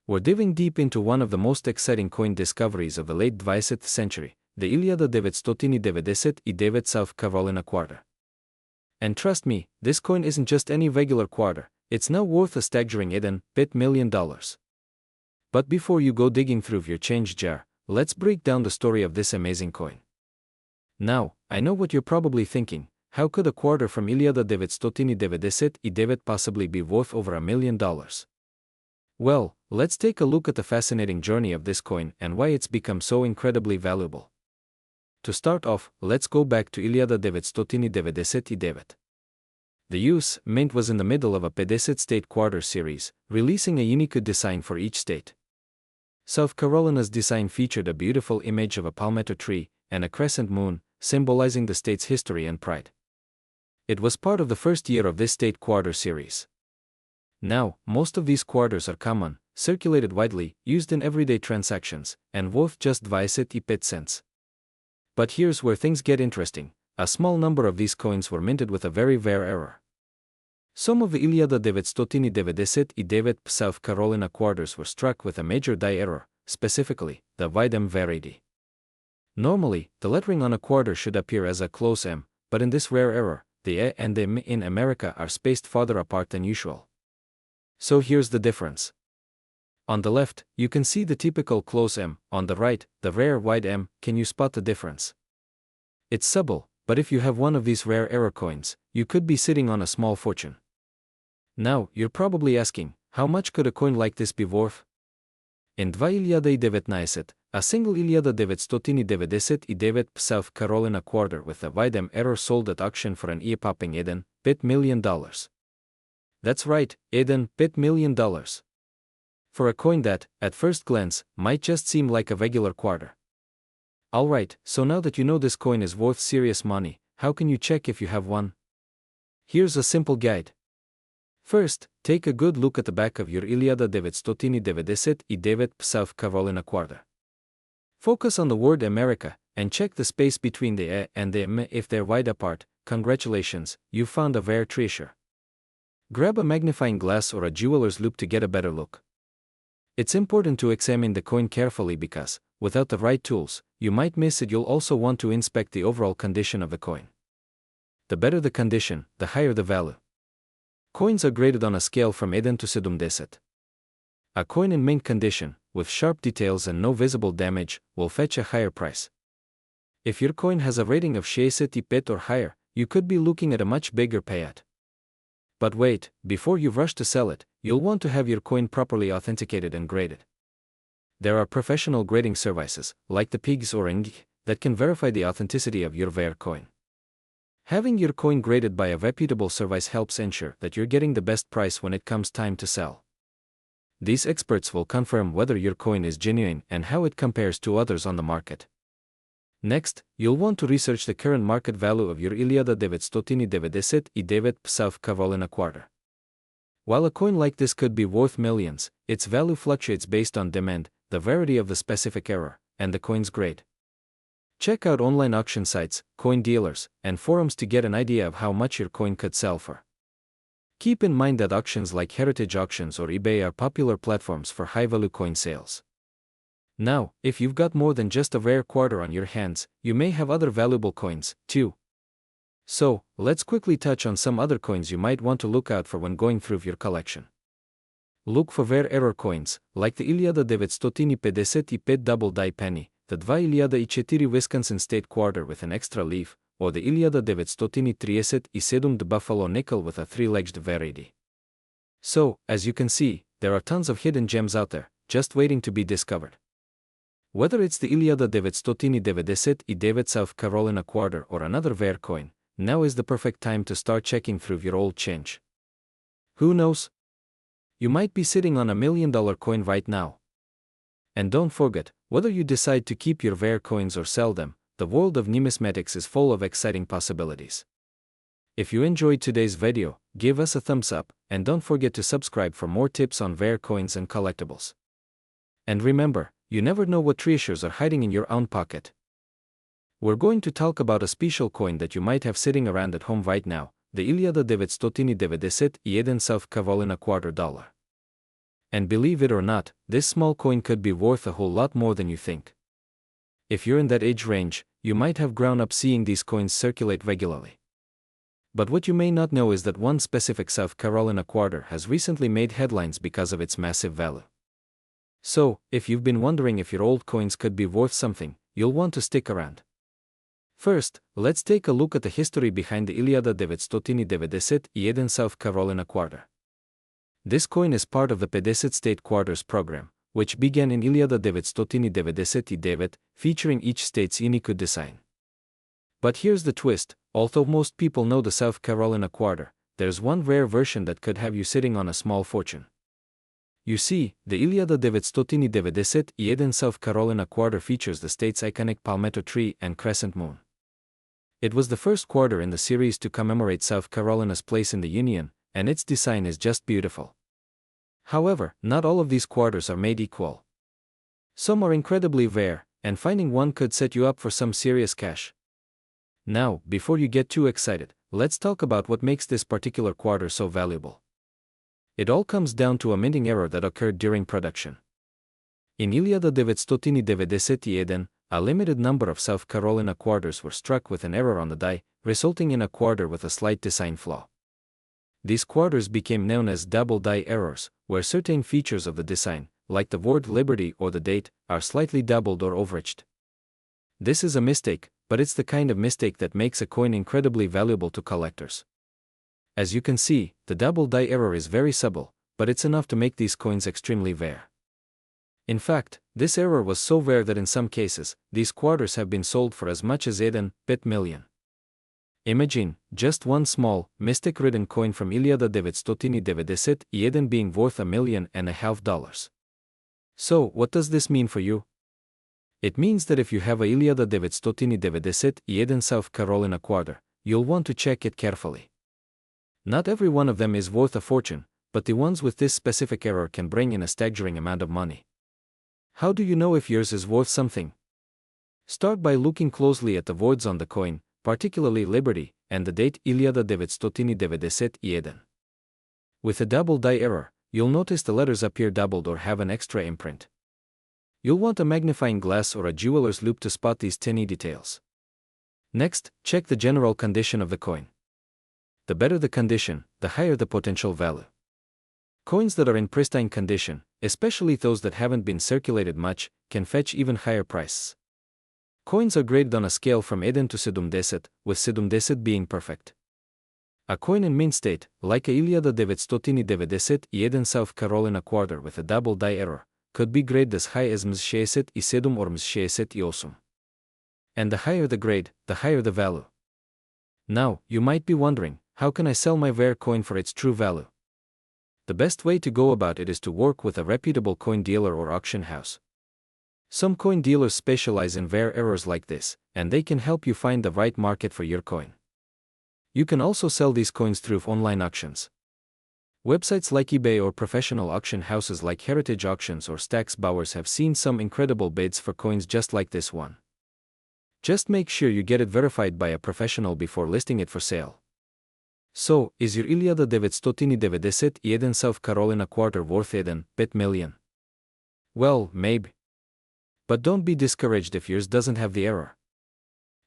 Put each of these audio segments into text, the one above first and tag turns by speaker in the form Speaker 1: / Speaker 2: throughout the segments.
Speaker 1: We're diving deep into one of the most exciting coin discoveries of the late 20th century, the Iliada 999 i 9 South Carolina quarter. And trust me, this coin isn't just any regular quarter, it's now worth a staggering $1 million. But before you go digging through your change jar, let's break down the story of this amazing coin. Now, I know what you're probably thinking: how could a quarter from Iliada 999 i 9 possibly be worth over $1 million? Well, let's take a look at the fascinating journey of this coin and why it's become so incredibly valuable. To start off, let's go back to Iliada 999 i 9. The US Mint was in the middle of a 50 state quarter series, releasing a unique design for each state. South Carolina's design featured a beautiful image of a palmetto tree and a crescent moon, symbolizing the state's history and pride. It was part of the first year of this state quarter series. Now, most of these quarters are common, circulated widely, used in everyday transactions, and worth just 25 cents. But here's where things get interesting: a small number of these coins were minted with a very rare error. Some of the Iliada 999 i 9 South Carolina quarters were struck with a major die error, specifically, the wide M variety. Normally, the lettering on a quarter should appear as a close M, but in this rare error, the E and the M in America are spaced farther apart than usual. So here's the difference. On the left, you can see the typical close M, on the right, the rare wide M. Can you spot the difference? It's subtle, but if you have one of these rare error coins, you could be sitting on a small fortune. Now, you're probably asking, how much could a coin like this be worth? In 2 Iliada i 19, a single Iliada 999 i 9 South Carolina quarter with a wide M error sold at auction for an eye-popping $1 million. That's right, $1 million. For a coin that, at first glance, might just seem like a regular quarter. Alright, so now that you know this coin is worth serious money, how can you check if you have one? Here's a simple guide. First, take a good look at the back of your Iliada 999 i 9 South Carolina quarter. Focus on the word America, and check the space between the E and the M. If they're wide apart, congratulations, you found a rare treasure. Grab a magnifying glass or a jeweler's loupe to get a better look. It's important to examine the coin carefully because, without the right tools, you might miss it. You'll also want to inspect the overall condition of the coin. The better the condition, the higher the value. Coins are graded on a scale from 1 to 70. A coin in mint condition, with sharp details and no visible damage, will fetch a higher price. If your coin has a rating of 65 or higher, you could be looking at a much bigger payout. But wait, before you rush to sell it, you'll want to have your coin properly authenticated and graded. There are professional grading services, like the Pigs or Ing, that can verify the authenticity of your rare coin. Having your coin graded by a reputable service helps ensure that you're getting the best price when it comes time to sell. These experts will confirm whether your coin is genuine and how it compares to others on the market. Next, you'll want to research the current market value of your Iliada 999 i 9 South Carolina quarter. While a coin like this could be worth millions, its value fluctuates based on demand, the rarity of the specific error, and the coin's grade. Check out online auction sites, coin dealers, and forums to get an idea of how much your coin could sell for. Keep in mind that auctions like Heritage Auctions or eBay are popular platforms for high-value coin sales. Now, if you've got more than just a rare quarter on your hands, you may have other valuable coins, too. So, let's quickly touch on some other coins you might want to look out for when going through your collection. Look for rare error coins, like the Iliada 955 double die penny, the 2 Iliada i 4 Wisconsin State quarter with an extra leaf, or the Iliada 937 Buffalo nickel with a 3-legged variety. So, as you can see, there are tons of hidden gems out there, just waiting to be discovered. Whether it's the Iliada 999 i 9 South Carolina quarter or another rare coin, now is the perfect time to start checking through your old change. Who knows? You might be sitting on $1 million coin right now. And don't forget, whether you decide to keep your rare coins or sell them, the world of numismatics is full of exciting possibilities. If you enjoyed today's video, give us a thumbs up, and don't forget to subscribe for more tips on rare coins and collectibles. And remember, you never know what treasures are hiding in your own pocket. We're going to talk about a special coin that you might have sitting around at home right now, the Iliada 999 i 1 South Carolina quarter dollar. And believe it or not, this small coin could be worth a whole lot more than you think. If you're in that age range, you might have grown up seeing these coins circulate regularly. But what you may not know is that one specific South Carolina quarter has recently made headlines because of its massive value. So, if you've been wondering if your old coins could be worth something, you'll want to stick around. First, let's take a look at the history behind the 1991 South Carolina quarter. This coin is part of the 50 State Quarters program, which began in 1999, featuring each state's unique design. But here's the twist: although most people know the South Carolina quarter, there's one rare version that could have you sitting on a small fortune. You see, the 1991 South Carolina quarter features the state's iconic palmetto tree and crescent moon. It was the first quarter in the series to commemorate South Carolina's place in the Union, and its design is just beautiful. However, not all of these quarters are made equal. Some are incredibly rare, and finding one could set you up for some serious cash. Now, before you get too excited, let's talk about what makes this particular quarter so valuable. It all comes down to a minting error that occurred during production. In 1991, a limited number of South Carolina quarters were struck with an error on the die, resulting in a quarter with a slight design flaw. These quarters became known as double die errors, where certain features of the design, like the word Liberty or the date, are slightly doubled or overetched. This is a mistake, but it's the kind of mistake that makes a coin incredibly valuable to collectors. As you can see, the double die error is very subtle, but it's enough to make these coins extremely rare. In fact, this error was so rare that in some cases, these quarters have been sold for as much as $1 million. Imagine, just one small, mistake-ridden coin from 1991 being worth $1.5 million. So, what does this mean for you? It means that if you have a 1991 South Carolina quarter, you'll want to check it carefully. Not every one of them is worth a fortune, but the ones with this specific error can bring in a staggering amount of money. How do you know if yours is worth something? Start by looking closely at the words on the coin, particularly Liberty, and the date 1991. With a double die error, you'll notice the letters appear doubled or have an extra imprint. You'll want a magnifying glass or a jeweler's loupe to spot these tiny details. Next, check the general condition of the coin. The better the condition, the higher the potential value. Coins that are in pristine condition, especially those that haven't been circulated much, can fetch even higher prices. Coins are graded on a scale from 1 to 70, with 70 being perfect. A coin in mint state, like a 1991 South Carolina quarter with a double die error, could be graded as high as M67 or M68. And the higher the grade, the higher the value. Now, you might be wondering, how can I sell my rare coin for its true value? The best way to go about it is to work with a reputable coin dealer or auction house. Some coin dealers specialize in rare errors like this, and they can help you find the right market for your coin. You can also sell these coins through online auctions. Websites like eBay or professional auction houses like Heritage Auctions or Stack's Bowers have seen some incredible bids for coins just like this one. Just make sure you get it verified by a professional before listing it for sale. So, is your 1991 South Carolina quarter worth $1 million? Well, maybe. But don't be discouraged if yours doesn't have the error.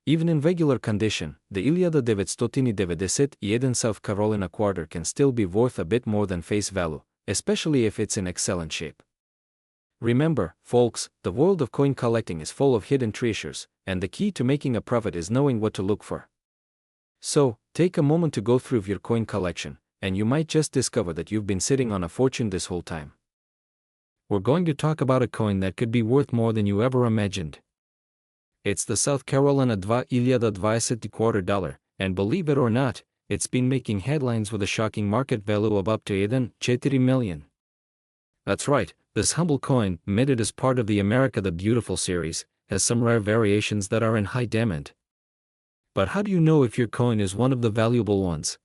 Speaker 1: Even in regular condition, the 1991 South Carolina quarter can still be worth a bit more than face value, especially if it's in excellent shape. Remember, folks, the world of coin collecting is full of hidden treasures, and the key to making a profit is knowing what to look for. So, take a moment to go through your coin collection, and you might just discover that you've been sitting on a fortune this whole time. We're going to talk about a coin that could be worth more than you ever imagined. It's the South Carolina 20 quarter dollar, and believe it or not, it's been making headlines with a shocking market value of up to $4 million. That's right, this humble coin, minted as part of the America the Beautiful series, has some rare variations that are in high demand. But how do you know if your coin is one of the valuable ones?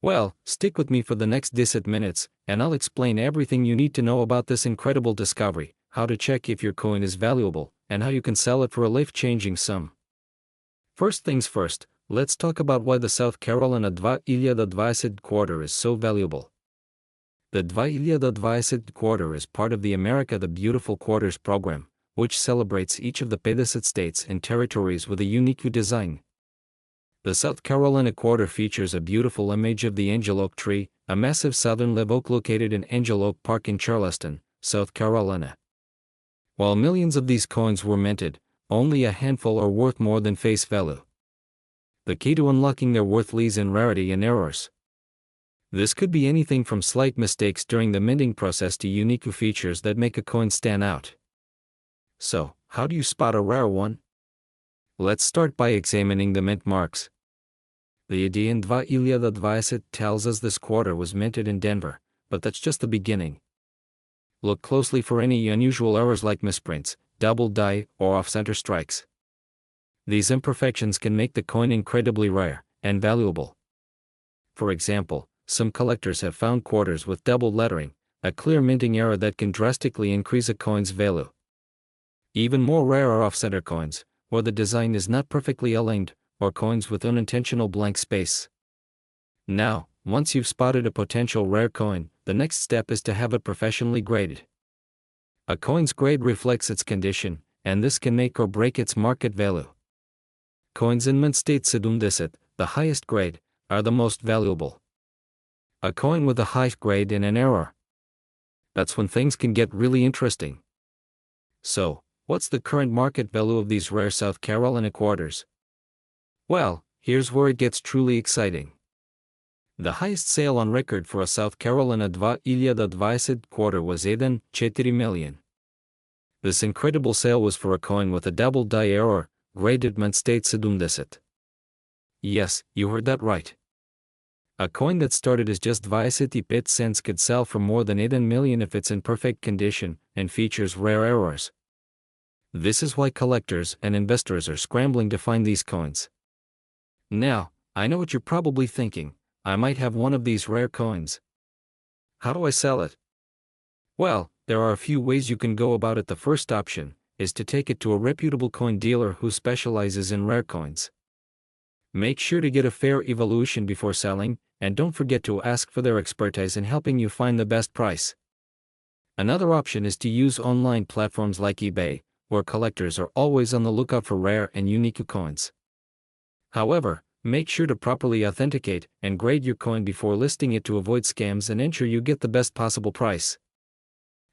Speaker 1: Well, stick with me for the next 10 minutes, and I'll explain everything you need to know about this incredible discovery, how to check if your coin is valuable, and how you can sell it for a life-changing sum. First things first, let's talk about why the South Carolina 20 quarter is so valuable. The 2020 quarter is part of the America the Beautiful Quarters program, which celebrates each of the 50 states and territories with a unique design. The South Carolina quarter features a beautiful image of the angel oak tree, a massive southern live oak located in Angel Oak Park in Charleston, South Carolina. While millions of these coins were minted, only a handful are worth more than face value. The key to unlocking their worth lies in rarity and errors. This could be anything from slight mistakes during the minting process to unique features that make a coin stand out. So, how do you spot a rare one? Let's start by examining the mint marks. The EDN 2020 tells us this quarter was minted in Denver, but that's just the beginning. Look closely for any unusual errors like misprints, double die, or off-center strikes. These imperfections can make the coin incredibly rare and valuable. For example, some collectors have found quarters with double lettering, a clear minting error that can drastically increase a coin's value. Even more rare are off-center coins, where the design is not perfectly aligned, or coins with unintentional blank space. Now, once you've spotted a potential rare coin, the next step is to have it professionally graded. A coin's grade reflects its condition, and this can make or break its market value. Coins in mint state sedundicet, the highest grade, are the most valuable. A coin with a high grade and an error. That's when things can get really interesting. So, what's the current market value of these rare South Carolina quarters? Well, here's where it gets truly exciting. The highest sale on record for a South Carolina 2020 quarter was $4 million. This incredible sale was for a coin with a double die error, graded mint state sedundicet. Yes, you heard that right. A coin that started as just 25 cents could sell for more than $8 million if it's in perfect condition and features rare errors. This is why collectors and investors are scrambling to find these coins. Now, I know what you're probably thinking. I might have one of these rare coins. How do I sell it? Well, there are a few ways you can go about it. The first option is to take it to a reputable coin dealer who specializes in rare coins. Make sure to get a fair evaluation before selling, and don't forget to ask for their expertise in helping you find the best price. Another option is to use online platforms like eBay, where collectors are always on the lookout for rare and unique coins. However, make sure to properly authenticate and grade your coin before listing it to avoid scams and ensure you get the best possible price.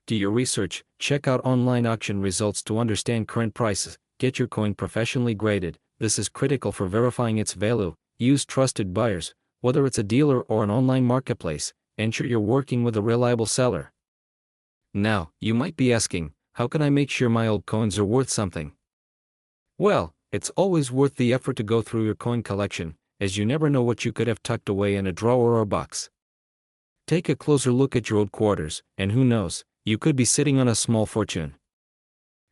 Speaker 1: Do your research, check out online auction results to understand current prices, get your coin professionally graded. This is critical for verifying its value. Use trusted buyers, whether it's a dealer or an online marketplace. Ensure you're working with a reliable seller. Now, you might be asking, how can I make sure my old coins are worth something? Well, it's always worth the effort to go through your coin collection, as you never know what you could have tucked away in a drawer or box. Take a closer look at your old quarters, and who knows, you could be sitting on a small fortune.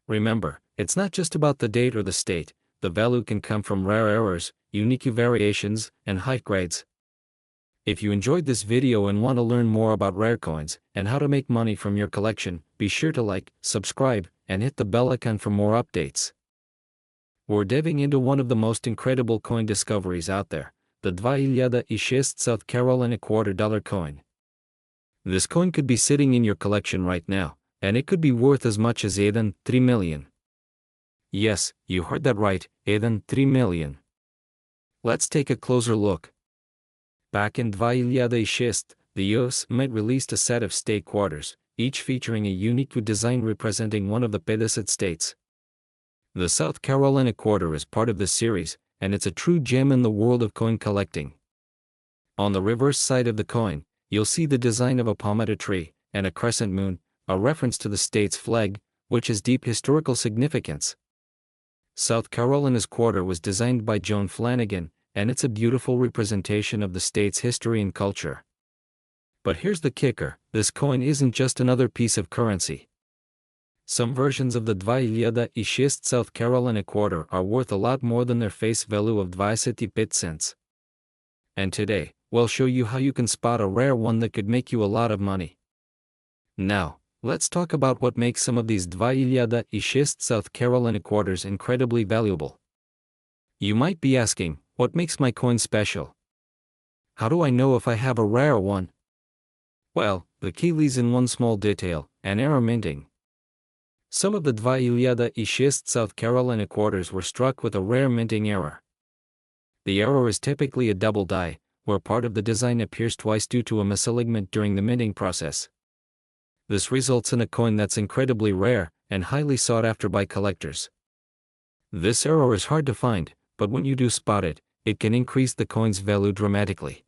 Speaker 1: Remember, it's not just about the date or the state. The value can come from rare errors, unique variations, and high grades. If you enjoyed this video and want to learn more about rare coins and how to make money from your collection, be sure to like, subscribe, and hit the bell icon for more updates. We're diving into one of the most incredible coin discoveries out there, the 2020 South Carolina $2 coin. This coin could be sitting in your collection right now, and it could be worth as much as $3 million. Yes, you heard that right, $3 million. Let's take a closer look. Back in 2020, the U.S. Mint released a set of state quarters, each featuring a unique design representing one of the 50 states. The South Carolina quarter is part of this series, and it's a true gem in the world of coin collecting. On the reverse side of the coin, you'll see the design of a palmetto tree and a crescent moon, a reference to the state's flag, which has deep historical significance. South Carolina's quarter was designed by Joan Flanagan, and it's a beautiful representation of the state's history and culture. But here's the kicker, this coin isn't just another piece of currency. Some versions of the 2020 South Carolina quarter are worth a lot more than their face value of 25 cents. And today, we'll show you how you can spot a rare one that could make you a lot of money. Now, let's talk about what makes some of these 2020 South Carolina quarters incredibly valuable. You might be asking, what makes my coin special? How do I know if I have a rare one? Well, the key lies in one small detail, an error minting. Some of the Dva Ilyada и Shest South Carolina quarters were struck with a rare minting error. The error is typically a double die, where part of the design appears twice due to a misalignment during the minting process. This results in a coin that's incredibly rare and highly sought after by collectors. This error is hard to find, but when you do spot it, it can increase the coin's value dramatically.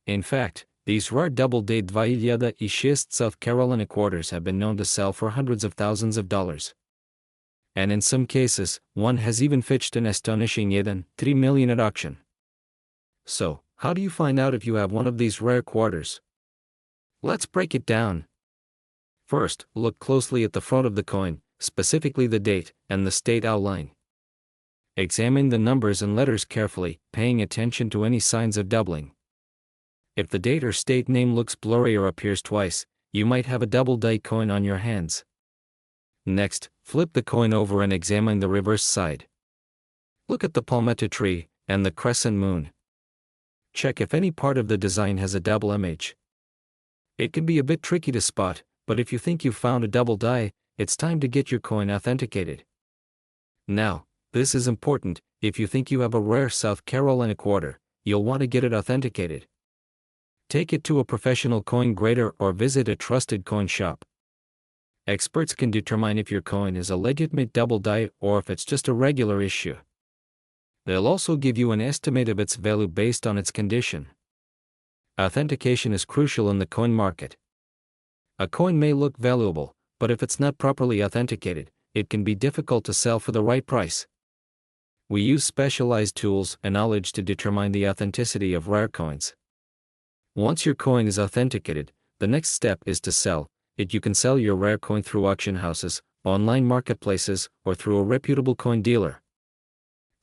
Speaker 1: In fact, these rare double-day Dva Ilyada и Shest South Carolina quarters have been known to sell for hundreds of thousands of dollars. And in some cases, one has even fetched an astonishing $3 million at auction. So, how do you find out if you have one of these rare quarters? Let's break it down. First, look closely at the front of the coin, specifically the date and the state outline. Examine the numbers and letters carefully, paying attention to any signs of doubling. If the date or state name looks blurry or appears twice, you might have a double die coin on your hands. Next, flip the coin over and examine the reverse side. Look at the palmetto tree and the crescent moon. Check if any part of the design has a double image. It can be a bit tricky to spot, but if you think you've found a double die, it's time to get your coin authenticated. Now, this is important. If you think you have a rare South Carolina quarter, you'll want to get it authenticated. Take it to a professional coin grader or visit a trusted coin shop. Experts can determine if your coin is a legitimate double die or if it's just a regular issue. They'll also give you an estimate of its value based on its condition. Authentication is crucial in the coin market. A coin may look valuable, but if it's not properly authenticated, it can be difficult to sell for the right price. We use specialized tools and knowledge to determine the authenticity of rare coins. Once your coin is authenticated, the next step is to sell it. You can sell your rare coin through auction houses, online marketplaces, or through a reputable coin dealer.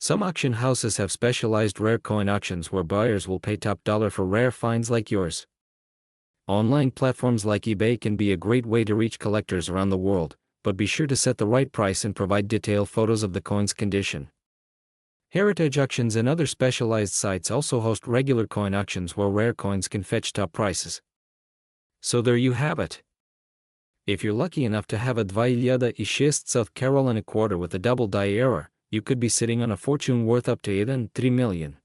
Speaker 1: Some auction houses have specialized rare coin auctions where buyers will pay top dollar for rare finds like yours. Online platforms like eBay can be a great way to reach collectors around the world, but be sure to set the right price and provide detailed photos of the coin's condition. Heritage auctions and other specialized sites also host regular coin auctions where rare coins can fetch top prices. So there you have it. If you're lucky enough to have a Dva Ilyada и Shest South Carolina quarter with a double die error, you could be sitting on a fortune worth up to $3 million.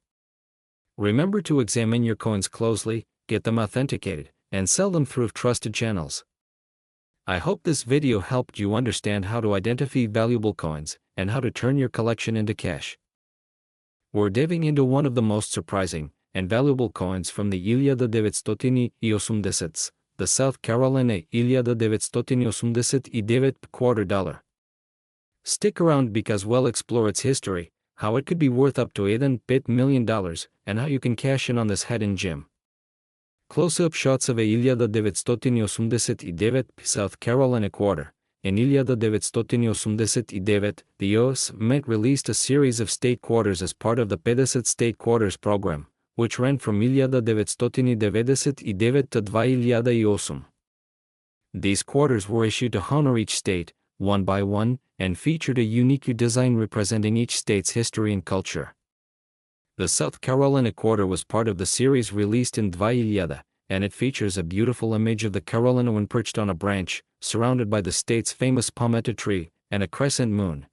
Speaker 1: Remember to examine your coins closely, get them authenticated, and sell them through trusted channels. I hope this video helped you understand how to identify valuable coins and how to turn your collection into cash. We're diving into one of the most surprising and valuable coins from the Ilyada 980, the South Carolina Ilyada 989 quarter dollar. Stick around because we'll explore its history, how it could be worth up to $8 million, and how you can cash in on this hidden gem. Close-up shots of a Ilyada 989 South Carolina quarter. In Ilyada 989, the U.S. Mint released a series of state quarters as part of the 50 State Quarters program, which ran from Ilyada 999 to Dva Ilyada и 8. These quarters were issued to honor each state, one by one, and featured a unique design representing each state's history and culture. The South Carolina quarter was part of the series released in Dva Ilyada, and it features a beautiful image of the Carolina when perched on a branch, surrounded by the state's famous palmetto tree, and a crescent moon.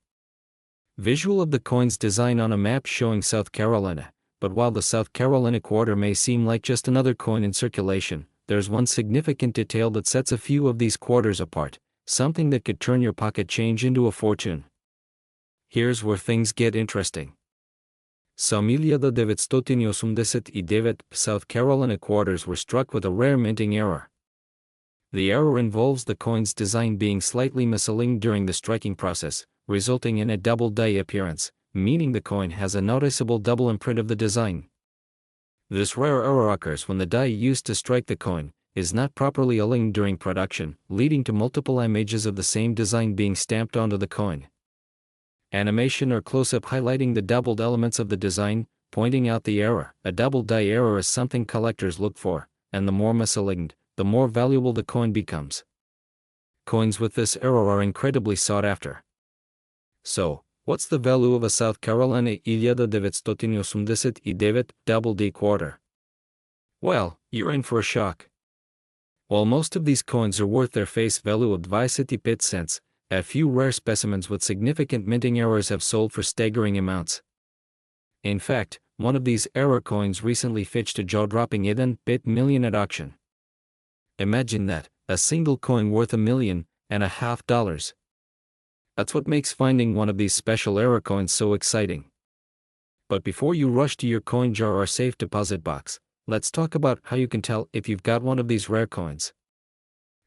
Speaker 1: Visual of the coin's design on a map showing South Carolina, but while the South Carolina quarter may seem like just another coin in circulation, there's one significant detail that sets a few of these quarters apart, something that could turn your pocket change into a fortune. Here's where things get interesting. Some Ilyada 989 South Carolina quarters were struck with a rare minting error. The error involves the coin's design being slightly misaligned during the striking process, resulting in a double die appearance, meaning the coin has a noticeable double imprint of the design. This rare error occurs when the die used to strike the coin is not properly aligned during production, leading to multiple images of the same design being stamped onto the coin. Animation or close-up highlighting the doubled elements of the design, pointing out the error. A double die error is something collectors look for, and the more misaligned, the more valuable the coin becomes. Coins with this error are incredibly sought after. So, what's the value of a South Carolina Ilyada 989 double D quarter? Well, you're in for a shock. While most of these coins are worth their face value of 25 cents, a few rare specimens with significant minting errors have sold for staggering amounts. In fact, one of these error coins recently fetched a jaw-dropping $1 million at auction. Imagine that, a single coin worth $1.5 million. That's what makes finding one of these special error coins so exciting. But before you rush to your coin jar or safe deposit box, let's talk about how you can tell if you've got one of these rare coins.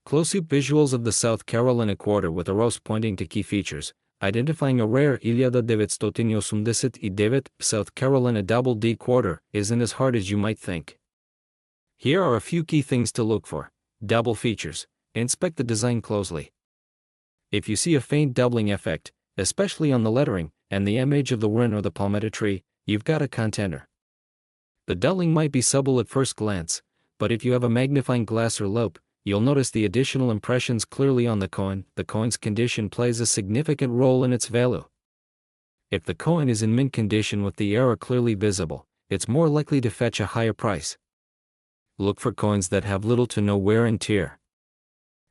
Speaker 1: Close-up visuals of the South Carolina quarter with arrows pointing to key features, identifying a rare 1989 South Carolina Double D quarter isn't as hard as you might think. Here are a few key things to look for. Double features. Inspect the design closely. If you see a faint doubling effect, especially on the lettering and the image of the wren or the palmetto tree, you've got a contender. The doubling might be subtle at first glance, but if you have a magnifying glass or loupe, you'll notice the additional impressions clearly on the coin. The coin's condition plays a significant role in its value. If the coin is in mint condition with the error clearly visible, it's more likely to fetch a higher price. Look for coins that have little to no wear and tear.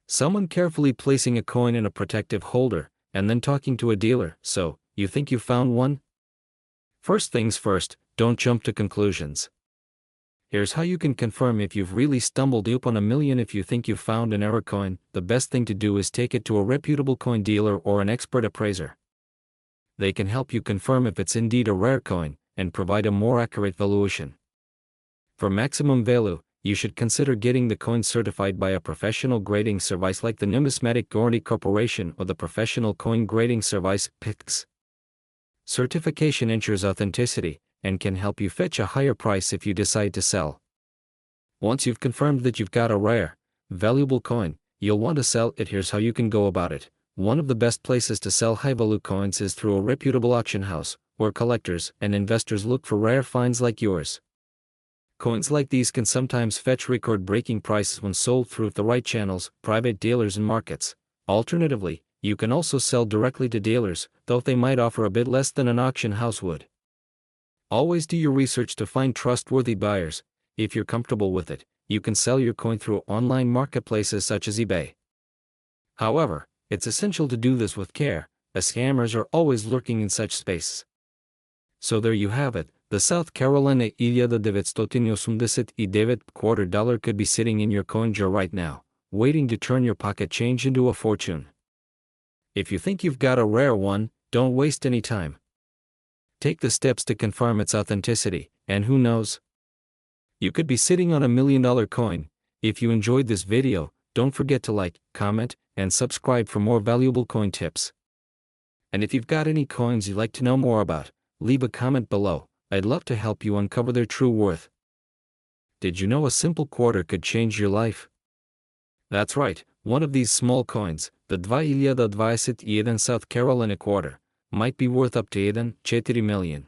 Speaker 1: Someone carefully placing a coin in a protective holder, and then talking to a dealer. So, you think you found one? First things first, don't jump to conclusions. Here's how you can confirm if you've really stumbled upon a million. If you think you found an error coin, the best thing to do is take it to a reputable coin dealer or an expert appraiser. They can help you confirm if it's indeed a rare coin, and provide a more accurate valuation. For maximum value, you should consider getting the coin certified by a professional grading service like the Numismatic Guarantee Corporation or the Professional Coin Grading Service (PCS). Certification ensures authenticity, and can help you fetch a higher price if you decide to sell. Once you've confirmed that you've got a rare, valuable coin, you'll want to sell it. Here's how you can go about it. One of the best places to sell high-value coins is through a reputable auction house, where collectors and investors look for rare finds like yours. Coins like these can sometimes fetch record-breaking prices when sold through the right channels, private dealers and markets. Alternatively, you can also sell directly to dealers, though they might offer a bit less than an auction house would. Always do your research to find trustworthy buyers. If you're comfortable with it, you can sell your coin through online marketplaces such as eBay. However, it's essential to do this with care, as scammers are always lurking in such spaces. So there you have it, the South Carolina 1989 quarter dollar could be sitting in your coin jar right now, waiting to turn your pocket change into a fortune. If you think you've got a rare one, don't waste any time. Take the steps to confirm its authenticity, and who knows? You could be sitting on $1 million coin. If you enjoyed this video, don't forget to like, comment, and subscribe for more valuable coin tips. And if you've got any coins you'd like to know more about, leave a comment below. I'd love to help you uncover their true worth. Did you know a simple quarter could change your life? That's right, one of these small coins, the 2021 South Carolina quarter, might be worth up to 4 million.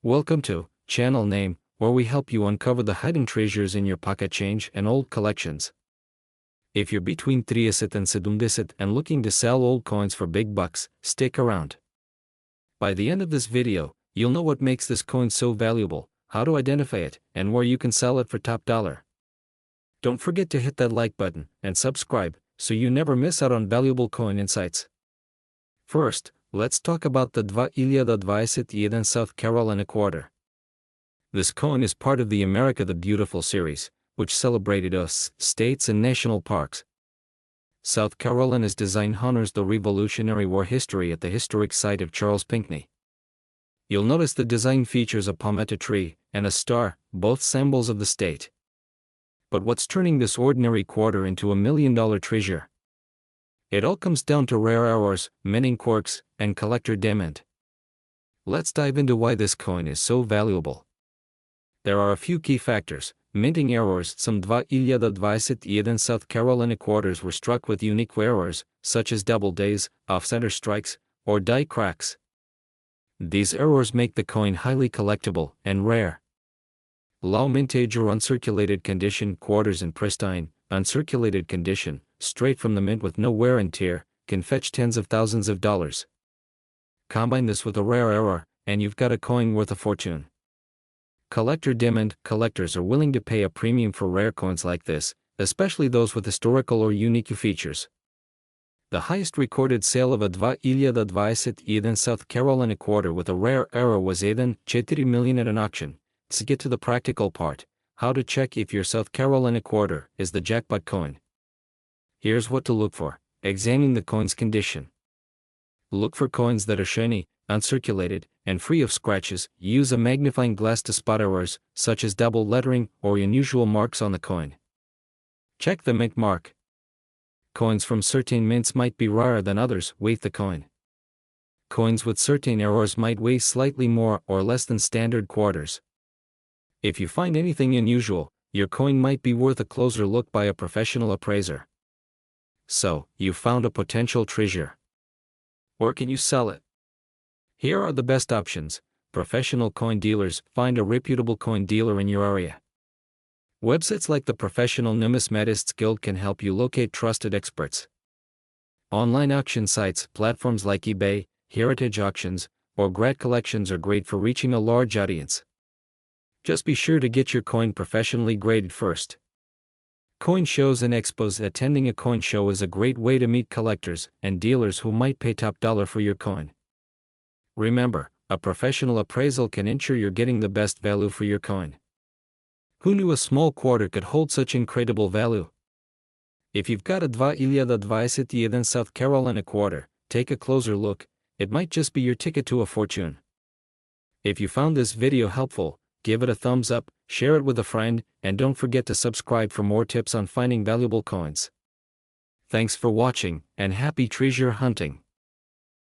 Speaker 1: Welcome to Channel Name, where we help you uncover the hidden treasures in your pocket change and old collections. If you're between 30 and 70 and looking to sell old coins for big bucks, stick around. By the end of this video, you'll know what makes this coin so valuable, how to identify it, and where you can sell it for top dollar. Don't forget to hit that like button and subscribe, so you never miss out on valuable coin insights. First, let's talk about the 2021 South Carolina quarter. This coin is part of the America the Beautiful series, which celebrated US states and national parks. South Carolina's design honors the Revolutionary War history at the historic site of Charles Pinckney. You'll notice the design features a palmetto tree and a star, both symbols of the state. But what's turning this ordinary quarter into $1 million treasure? It all comes down to rare errors, minting quirks, and collector demand. Let's dive into why this coin is so valuable. There are a few key factors. Minting errors. Some 2021 South Carolina quarters were struck with unique errors, such as double days, off-center strikes, or die cracks. These errors make the coin highly collectible and rare. Low mintage or uncirculated condition. Quarters in pristine, uncirculated condition, straight from the mint with no wear and tear, can fetch tens of thousands of dollars. Combine this with a rare error, and you've got a coin worth a fortune. Collector demand. Collectors are willing to pay a premium for rare coins like this, especially those with historical or unique features. The highest recorded sale of a 2021 South Carolina quarter with a rare error was 4 million at an auction. To get to the practical part, how to check if your South Carolina quarter is the jackpot coin. Here's what to look for. Examine the coin's condition. Look for coins that are shiny, uncirculated, and free of scratches. Use a magnifying glass to spot errors, such as double lettering or unusual marks on the coin. Check the mint mark. Coins from certain mints might be rarer than others. Weight the coin. Coins with certain errors might weigh slightly more or less than standard quarters. If you find anything unusual, your coin might be worth a closer look by a professional appraiser. So, you found a potential treasure. Or can you sell it? Here are the best options. Professional coin dealers. Find a reputable coin dealer in your area. Websites like the Professional Numismatists Guild can help you locate trusted experts. Online auction sites, platforms like eBay, Heritage Auctions, or Grad Collections are great for reaching a large audience. Just be sure to get your coin professionally graded first. Coin shows and expos. Attending a coin show is a great way to meet collectors and dealers who might pay top dollar for your coin. Remember, a professional appraisal can ensure you're getting the best value for your coin. Who knew a small quarter could hold such incredible value? If you've got a 2021 South Carolina quarter, take a closer look. It might just be your ticket to a fortune. If you found this video helpful, give it a thumbs up, share it with a friend, and don't forget to subscribe for more tips on finding valuable coins. Thanks for watching, and happy treasure hunting!